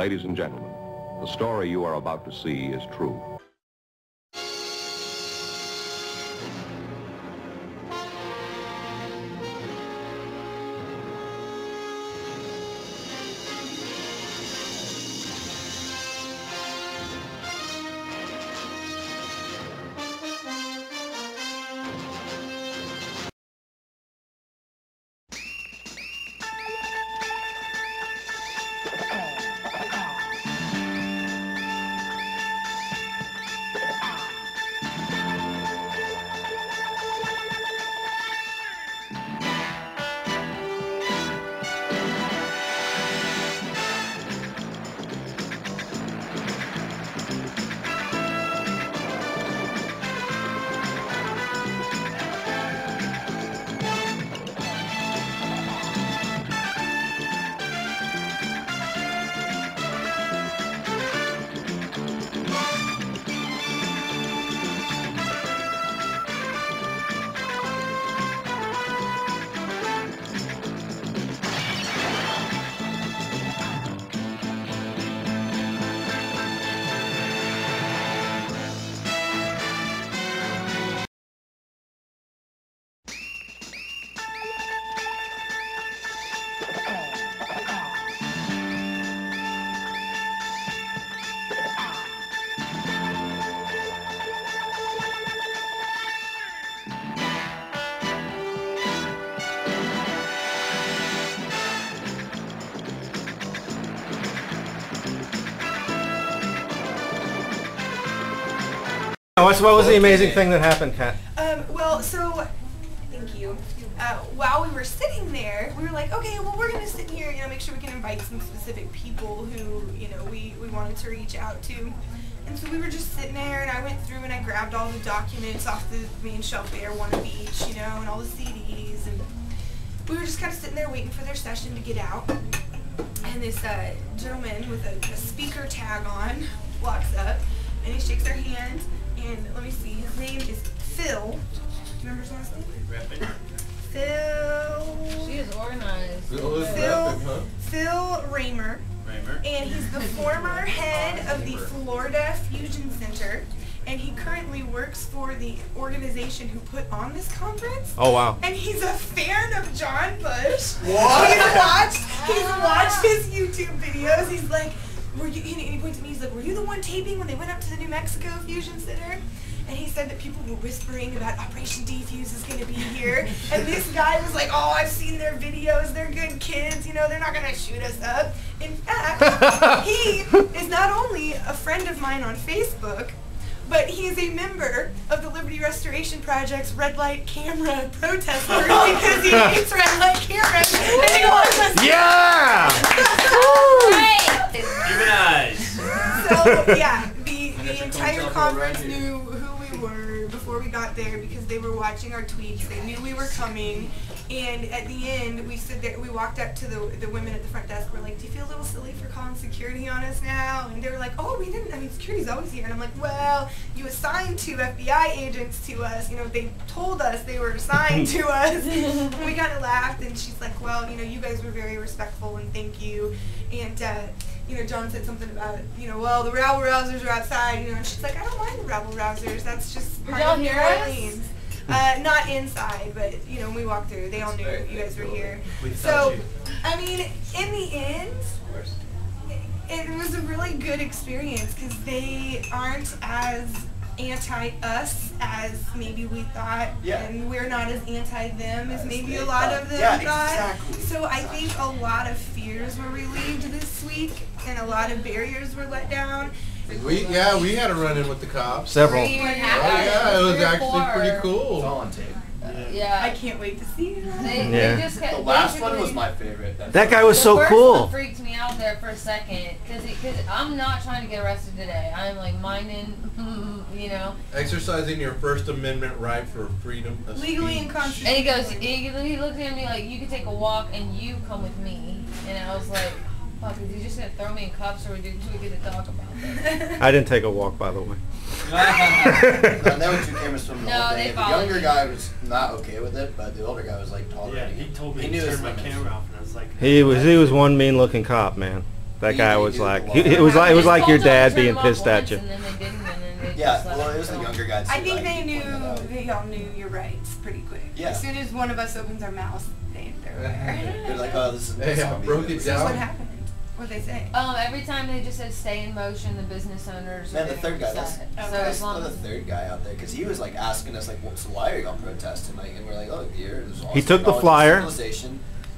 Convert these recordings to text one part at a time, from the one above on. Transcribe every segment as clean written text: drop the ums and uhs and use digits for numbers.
Ladies and gentlemen, the story you are about to see is true. What was the amazing thing that happened, Kat? Well, so, thank you. While we were sitting there, we were like, okay, well, we're going to sit here, make sure we can invite some specific people who, we wanted to reach out to. And so we were just sitting there, and I went through and I grabbed all the documents off the main shelf there, one of each, and all the CDs. And we were just kind of sitting there waiting for their session to get out. And this gentleman with a speaker tag on walks up, and he shakes our hand. And let me see, his name is Phil. Do you remember his last name? Phil. She is organized. Phil Raymer. And he's the former head of the Florida Fusion Center. And he currently works for the organization who put on this conference. Oh, wow. And he's a fan of John Bush. What? He's watched his YouTube videos. He's like, and he points at me, he's like, were you the one taping when they went up to the New Mexico Fusion Center? And he said that people were whispering about Operation Defuse is going to be here. And this guy was like, oh, I've seen their videos. They're good kids. They're not going to shoot us up. In fact, he is not only a friend of mine on Facebook, but he is a member of the Liberty Restoration Project's red light camera protest group because he hates red light cameras. And he wants us to So, yeah, the entire conference knew who we were before we got there because they were watching our tweets. They knew we were coming. And at the end, we stood there, we walked up to the women at the front desk. We're like, do you feel a little silly for calling security on us now? And they were like, oh, we didn't. Security's always here. And I'm like, well, you assigned 2 FBI agents to us. They told us they were assigned to us. And we kind of laughed. And she's like, well, you guys were very respectful and thank you. And, John said something about, well, the rabble-rousers are outside, and she's like, I don't mind the rabble-rousers. That's just part of New Orleans. Not inside, but, when we walked through, they all knew you guys were here. So, in the end, it was a really good experience because they aren't as anti-us as maybe we thought, and we're not as anti-them as maybe a lot of them thought. Exactly. So I think a lot of fears were relieved this week, and a lot of barriers were let down. We had a run-in with the cops. Several. It was actually pretty cool. It's all on tape. Yeah. I can't wait to see it. They just the last one was my favorite. That guy was so cool. The first one freaked me out there for a second because I'm not trying to get arrested today. I'm like minding, Exercising your First Amendment right for freedom of legally speech. and constitutionally. He looked at me like, you can take a walk and you come with me. And I was like, fuck, is he just going to throw me in cuffs or do we get to talk about this? I didn't take a walk, by the way. No, there were 2 cameras from the whole they day. The followed younger me. guy was not okay with it, but the older guy was like tolerating it. He told me he to knew turn his my limits. camera off, and I was like, He was one mean-looking cop, man. That guy was like, it was like your dad being pissed at you. And then they didn't, and then they Yeah, just let well, it was the go. younger guy too. I think like, they he knew, pointed out. they all knew your rights pretty quick. Yeah. As soon as one of us opens our mouths, they're aware. They're like, oh, this is Hey, I broke it This is what down. happened. What'd they say? Every time they just said stay in motion, the business owners. Man, are the getting third guy, that's upset. So Okay. as long the as third guy out there, because he was like asking us like, well, so why are y'all protesting? Like, and we're like, oh, here. He took the flyer.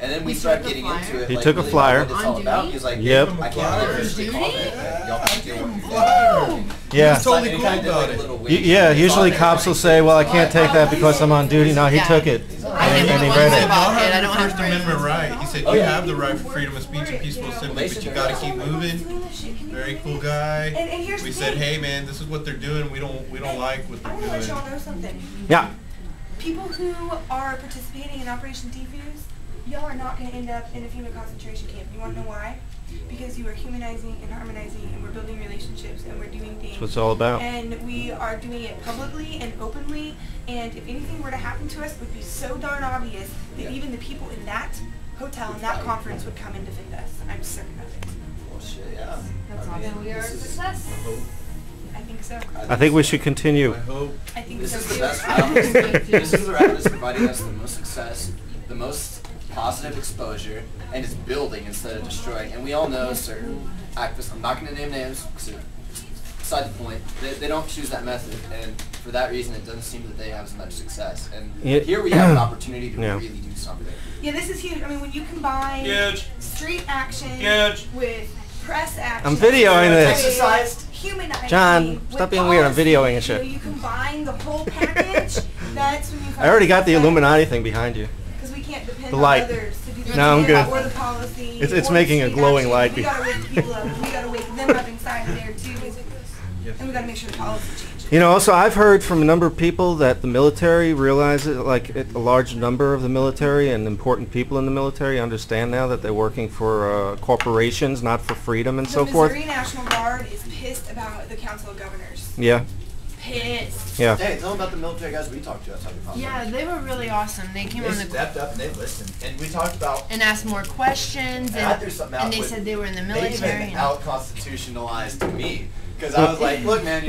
And then we He started took the getting flyer? into it. He like, took a really flyer. about what it's all On about. duty? He was like, Yep. I can't Flyer. officially Duty? call it, but y'all have to deal with it. Flyer. Yeah. He's totally Like, cool and he kinda did, about like, a it. little wink. Yeah, He usually saw it, cops will like, say, well, I can't take that because I'm on duty. No, he Yeah. took it. I And know he the read ones it. about it. I Y'all don't have have First Amendment right. He said Oh, you yeah. have the right for freedom of speech and peaceful assembly, but you gotta keep moving. Very cool guy. And here's We the said, thing. hey man, this is what they're doing. We don't like what I they're want to let doing. y'all know something. Yeah. People who are participating in Operation Defuse, y'all are not going to end up in a FEMA concentration camp. You want to know why? Because you are humanizing and harmonizing, and we're building relationships, and we're doing things. That's what it's all about. And we are doing it publicly and openly. And if anything were to happen to us, it would be so darn obvious that Yeah. even the people in that hotel and that conference would come and defend us. I'm certain of it. Well, shit, yeah. that's I all. mean, Then we are a this is- success. I think so. I think we should continue. I hope. I think This so is the too. best route. This is the route that's providing us the most success, the most positive exposure, and it's building instead of destroying. And we all know certain activists, I'm not going to name names, because beside the point, they don't choose that method, and for that reason it doesn't seem that they have as much success. And Yeah. here we have an opportunity to Yeah. really do something. Yeah, this is huge. I mean, when you combine Huge. street action Huge. with press action, I'm videoing this. Exercised. humanizing. John, with stop being weird. I'm policy, videoing and shit. You know, you combine the whole package. That's when you. I already got the Illuminati thing behind you. Because we can't depend The on light. others to do the No, I'm agenda good. or the policy. It's or making the a street glowing action. light. We gotta wake the people up. We gotta wake them up inside of there too. And we gotta make sure the policy changes. You know, also I've heard from a number of people that the military realizes, like a large number of the military and important people in the military understand now that they're working for corporations, not for freedom and so The forth. Missouri National Guard is pissed about the Council of Governors. Yeah, Pissed. yeah. Hey, tell them about the military guys we talked to. That's how we found Yeah, they were really awesome. They came They on the stepped up and they listened. And we talked about, and asked more questions, and I threw something out and they with- said they were in the they military. even and- out-constitutionalized me. Because I was like, look, man,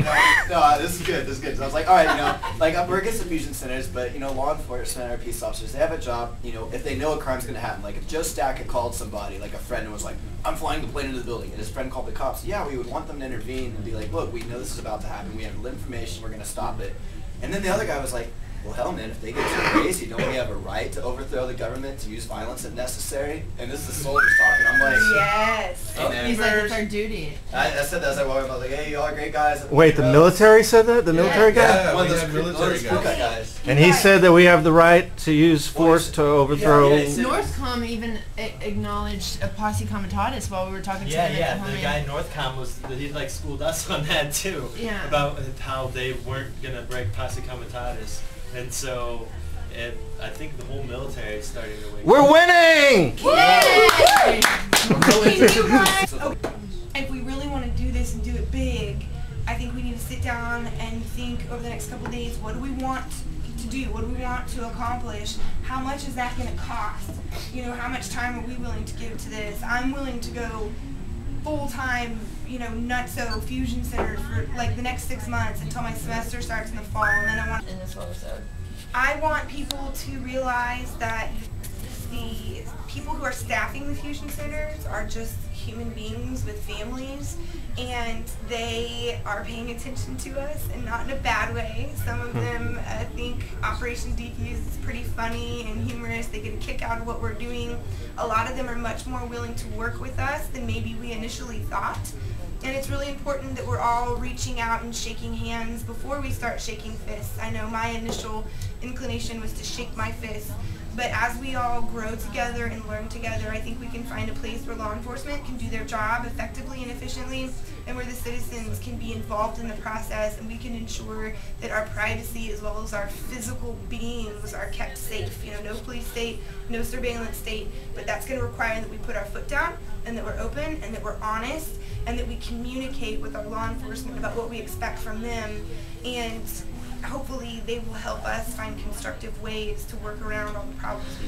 no, this is good, this is good. So I was like, all right, like, we're against fusion centers, but, law enforcement or peace officers, they have a job, if they know a crime's going to happen. Like, if Joe Stack had called somebody, like a friend, and was like, I'm flying the plane into the building, and his friend called the cops, yeah, we would want them to intervene and be like, look, we know this is about to happen, we have information, we're going to stop it. And then the other guy was like, well, hell, man, if they get too crazy, don't we have a right to overthrow the government, to use violence if necessary? And this is the soldiers talking. I'm like, Yes. hey, man. He's like, it's our duty. I said that as I walked. I was like, hey, y'all are great guys. Wait, the military said that? The military guy? Yeah, One of we those had cool military guys. guys. And he said that we have the right to use force to overthrow. Yeah, he said- Northcom even acknowledged a posse comitatus while we were talking to yeah, them at yeah, the home. the guy in Northcom he like schooled us on that too. Yeah. About how they weren't gonna break posse comitatus, and so I think the whole military is starting to wake We're up. winning! Yay! Can you guys, if we really want to do this and do it big, I think we need to sit down and think over the next couple of days, what do we want to do? What do we want to accomplish? How much is that going to cost? How much time are we willing to give to this? I'm willing to go full-time, nutso fusion centers for like the next 6 months until my semester starts in the fall, and then In this episode. I want people to realize that the people who are staffing the fusion centers are just human beings with families, and they are paying attention to us, and not in a bad way. Some of them think Operation Defuse is pretty funny and humorous. They get a kick out of what we're doing. A lot of them are much more willing to work with us than maybe we initially thought. And it's really important that we're all reaching out and shaking hands before we start shaking fists. I know my initial inclination was to shake my fist, but as we all grow together and learn together, I think we can find a place where law enforcement can do their job effectively and efficiently, and where the citizens can be involved in the process, and we can ensure that our privacy as well as our physical beings are kept safe. No police state, no surveillance state, but that's going to require that we put our foot down, and that we're open, and that we're honest, and that we communicate with our law enforcement about what we expect from them, and hopefully they will help us find constructive ways to work around all the problems we